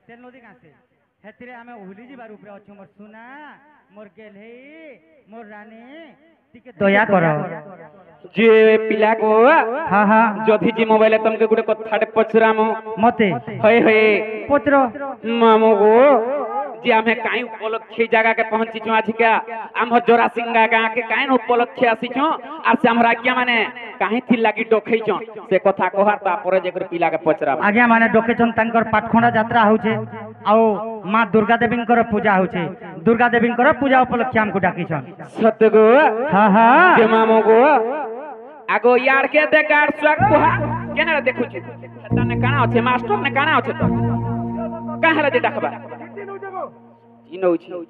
तेल नदी कासे हेतिरे हमें उली जीवार ऊपर अच्छो मोर सुना मोर गेलहे मोर रानी टिके दया करो जे पिला को हाँ हाँ जदि जी मोबाइल तुमके गुटे कथाटे पचराम मते हय हय पुत्र मामो गो जे आमे काई उपलक्ष्य जगह के पहुंची छु आज क्या आम जोरा सिंगा गां के काई उपलक्ष्य आसी छु आर से हम राज्ञा माने काई थी लागी डोखै छु से कथा कहर ता परे जेकर पिला के पचराम आज्ञा माने डोकेछन तांकर पाटखंडा यात्रा होचे आउ मां दुर्गा देवींकर पूजा होचे दुर्गा देवींकर पूजा उपलक्ष्य हमको डाकीछन सत्य गो हाँ हाँ जे मामो गो आगो यार के देकार स्वक कोहा केना देखु छु तने काना अछि मास्टर ने काना अछि तो काहला जे डाकबा इनो छि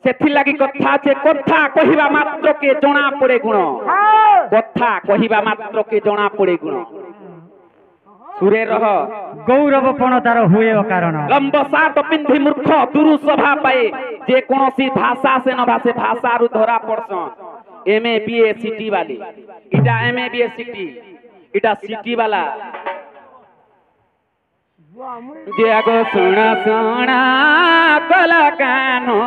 सेथि लागि कथा छे कथा कहिबा मात्र के जणा पड़े गुण कथा कहिबा मात्र के जणा पड़े गुण सुरे रह गौरवपण तार हुए कारण लंब साट पिंधि मूर्ख दुरु सभा पाए जे कोनोसी भाषा से न भाषे भाषा रु धरा पड़सन एमए बीए सिटी वाली इटा एमए बीए सिटी इटा सिटी वाला जे आगो सुना सुना कला कानो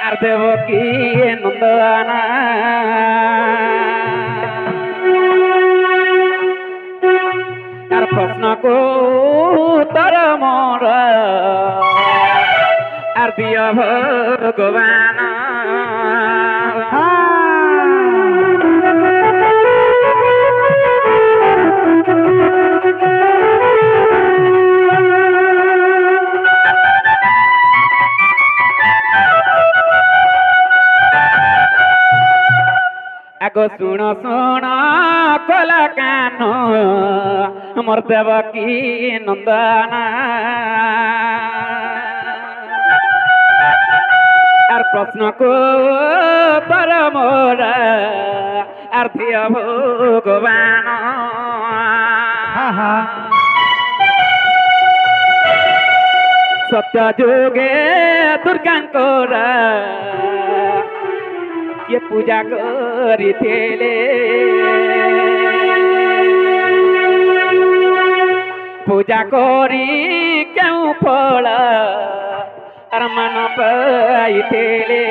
आर देव की नंदना आर प्रश्न को तर मोर आर दिया भगवान आगो सुन सुन कला कानो मोर देव की नंदना आर प्रश्न को पर मोर आर्थिय भगवान सत्य जुगे दुर्गांकर ये पूजा करी थेले पूजा करी क्यों फल अर मन पाई थेले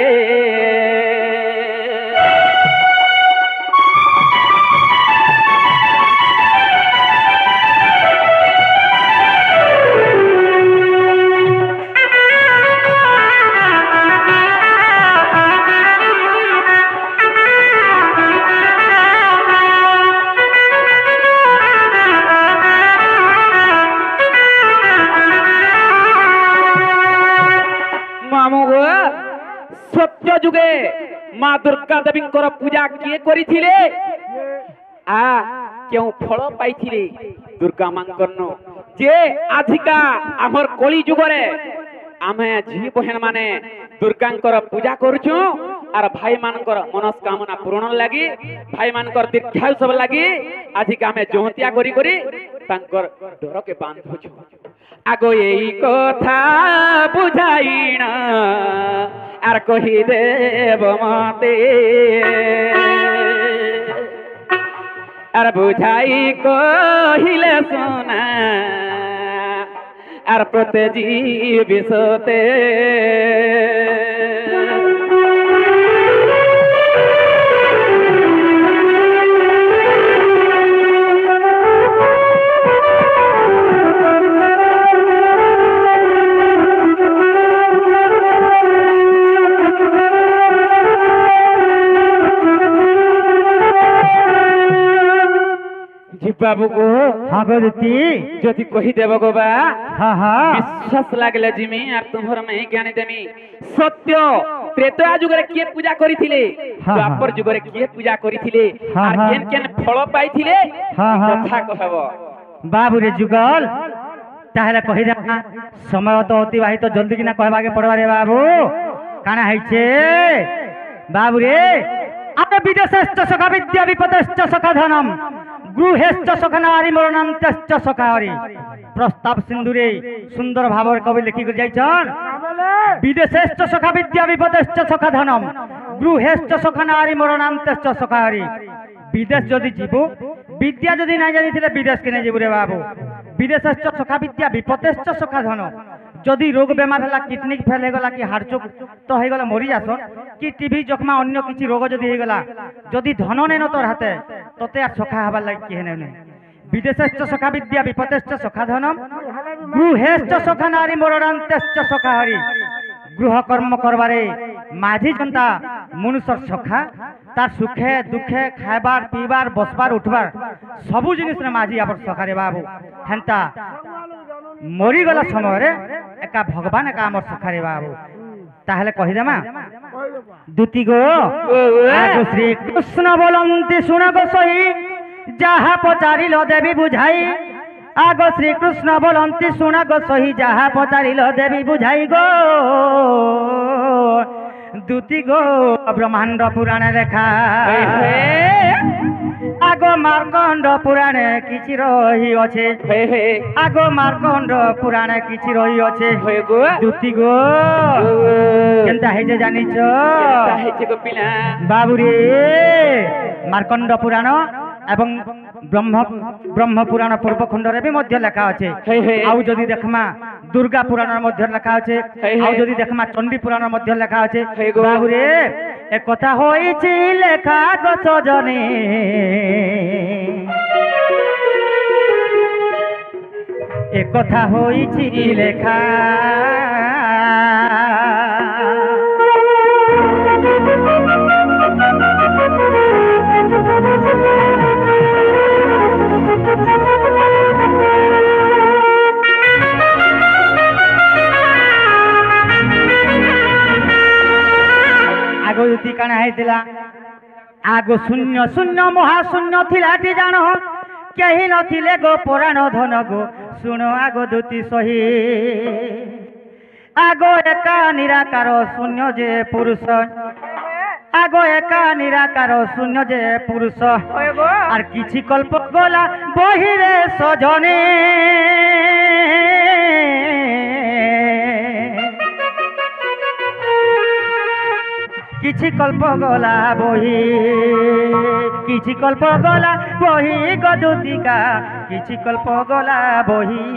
सत्य जुगे मां दुर्गा देवी पूजा किए करिथिले आ क्यों फल पाइथिले दुर्गा मांकर जे आधिका आमर कली जुगरे आमे झी बहन माने दुर्गांकर पूजा करूछु आर भाई मानकर मनस्कामना पूर्ण लागि भाई मानकर दीर्घायु सब लागि आधिका आमे जोहतिया करी करी तांकर डर के बांधुछु आगो यही कथा बुझाइण आर कही देव मते आर बुझाई कहिले सुना आर प्रते जीव सोते बाबू को हाँ गोदती जदि कही देव गो बा हाँ हाँ विश्वास लागले जिमी आर तुम्हर में ज्ञानी देमी सत्य त्रेता जुगरे किए पूजा करिथिले द्वापर जुगरे किए पूजा करिथिले आर केन केन फल पाइथिले कथा कहबो बाबू रे जुगल ताहले कहि दे समय तो अतिबाहित जल्दी किना कहबा के पड़बा रे बाबू काना हैछे बाबू रे आते विदेशस्थ सखा विद्या विपदश्च सखा धनम गृहेश्च सखा नारी मरणांतश्च सखा हरि प्रस्ताव सिंधुरे सुंदर भावर कवि लिखि कर जाइछन विदेशेश्च सखा विद्या विपदश्च सखा धनम गृहेश्च सखा नारी मरणांतश्च सखा हरि विदेश जदि जीवो विद्या जदि ना जानिथिले विदेश के नै जीवो रे बाबू विदेशश्च सखा विद्या विपतेश्च सखा धन जदि रोग बेमार है किडनी फेल हो गला कि हार्ट चोक तो हो गला मरी जास कि टीबी जखमा अन्य किसी रोग जदि हो गला जदि धन नहीं न तोर हाथे तोते आ सखा हबार लगे किए नहीं विदेशश्च सखा विद्या विपतेश्च सखा धनम गृहेश्च सखा नारी मोरांतेश्च सखा हरि गृह कर्म करबारे माझी जनता मनुष्य सखा तार सुखे दुखे खाइबार पीबार बसबार उठबार सबू जिनिस माझी आप सखा रे बाबू हेन्ता मरीगला समय एका भगवान एका आम सखा रे बाबू ताहले कहीदेमा दूती गो आगो श्री कृष्ण बोलंती सुन गो सही जहा पचारिल देवी बुझाई आगो श्री कृष्ण बोलंती सुन गो सही जहा पचारिल देवी बुझाई गो दूती गो ब्रह्मांड पुराण रेखा आगो मार्कंड पुराणे किछि रही अच्छे आगो मार्कंड पुराणे किछि रही अच्छे दूती गो केनता हे जे जानिछ बाबू रे मार्कंड पुराण एवं ब्रह्म पुराण पूर्व खंड रे भी मध्य लेखा अच्छे आउ जदि देखमा दुर्गा पुराण मध्य लेखा अच्छे आउ जदि देखमा चंडी पुराण मध्य लेखा अच्छे बाबू रे एक कथा होइछि लेखा गो सजनी एक कथा होइछि लेखा आगो युति काना हैतिला आगो शून्य शून्य महाशून्य थिलाटी जान केही नथिले गो पुराण धन गो सुन आगो दूती सही आगो एका निराकार शून्य जे पुरुष आगो एका निराकार शून्य जे पुरुष आर किछि कल्प गला बहिरे सजने किछि कल्प गला बही किछि कल्प गला बही गदुतिका किछि कल्प गला बही